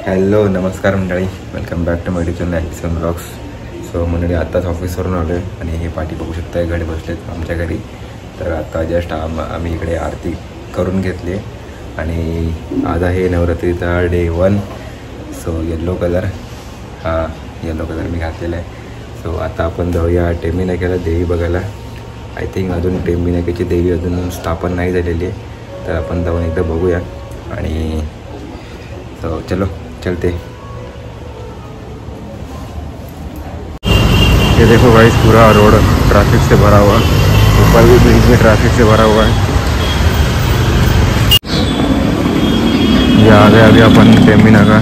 Hello नमस्कार मंडळी, welcome back to my channel action blogs. So मंडळी आत्ताच ऑफिसवरून आलो आहे आणि हे पाठी बघू शकता घरी बसलेत आमच्या घरी. तर आता जस्ट आम्ही इकडे आरती करून घेतली आणि आज आहे नवरात्रीचा डे 1. सो येल्लो कलर मी घातलेला आहे. सो आता आपण जाऊया टेम्बिनाक्याला देवी बघायला. आय थिंक अजून टेम्बिनाक्याची देवी अजून स्थापन नाही झालेली आहे, तर आपण जाऊन एकदा बघूया. आणि तो चलो चलते. ये देखो गाइस, पूरा रोड ट्रैफिक से भरा हुआ, ऊपर भी ब्रिज में ट्रैफिक से भरा हुआ है. ये आ गए अभी अपन टेम्बिनाका.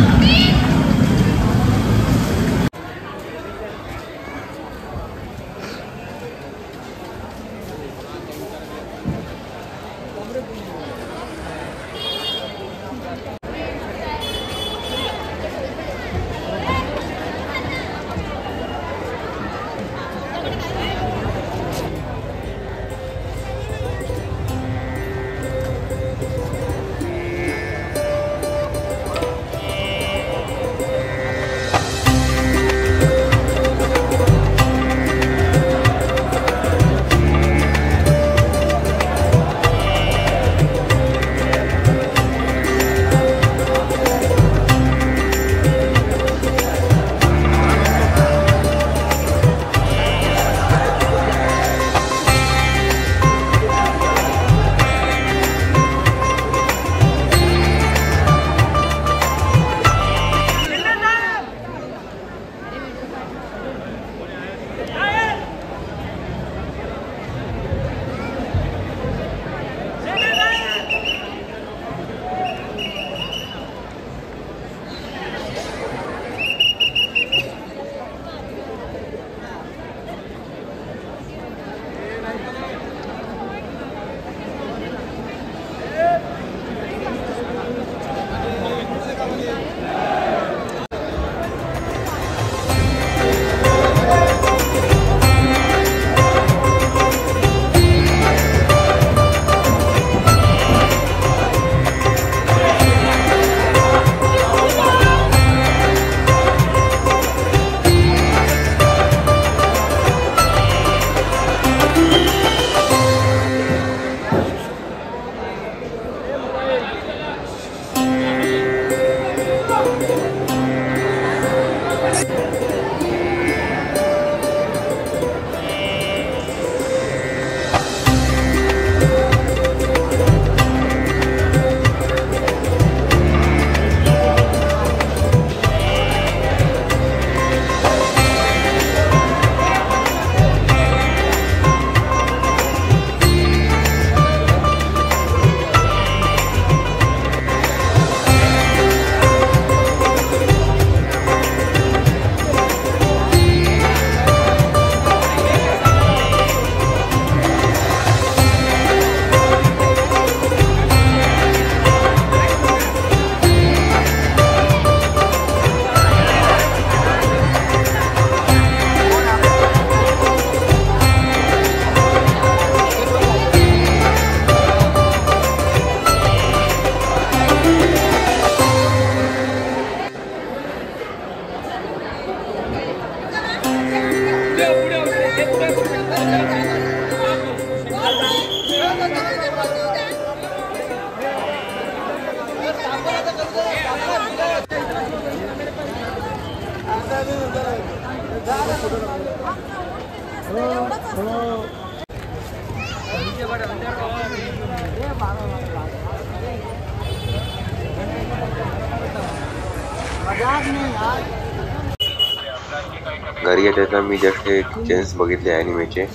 घरी येताना मी जस्ट हे किचन्स बघितले ॲनिमेचे.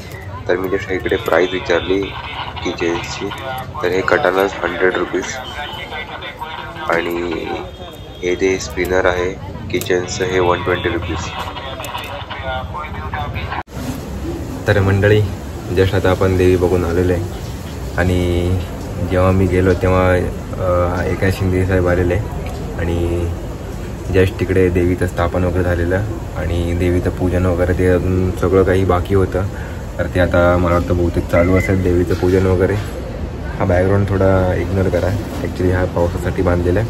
तर मी जस्ट इकडे प्राईस विचारली किचन्सची, तर हे कटानाच 100 रुपीज. आणि हे जे स्पिनर आहे किचनचं हे 120 रुपीज. तर मंडळी जस्ट आता आपण देवी बघून आलेलो आहे. आणि जेव्हा मी गेलो तेव्हा एका शिंदे साहेब आलेले आणि जस्ट तिकडे देवीचं स्थापन वगैरे झालेलं आणि देवीचं पूजन वगैरे ते अजून सगळं काही बाकी होतं. तर ते आता मला वाटतं बहुतेक चालू असेल देवीचं पूजन वगैरे. हा बॅकग्राऊंड थोडा इग्नोर करा, ॲक्च्युली हा पावसासाठी बांधलेला आहे.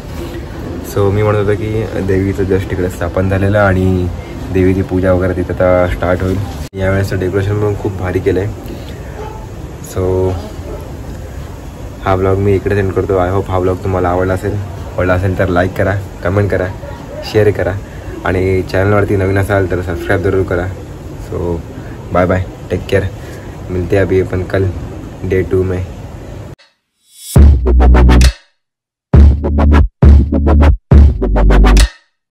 सो मी म्हणत होतो की देवीचं जस्ट तिकडे स्थापन झालेलं आणि देवीची पूजा वगैरे तिथं आता स्टार्ट होईल. यावेळेसचं डेकोरेशन पण खूप भारी केलं आहे. सो हा ब्लॉग मी इकडे सेंड करतो. आय होप हा ब्लॉग तुम्हाला आवडला असेल तर लाईक करा, कमेंट करा, शेअर करा आणि चॅनलवरती नवीन असाल तर सबस्क्राईब जरूर करा. सो बाय बाय, टेक केअर. मिलते अभी अपन कल डे 2 में.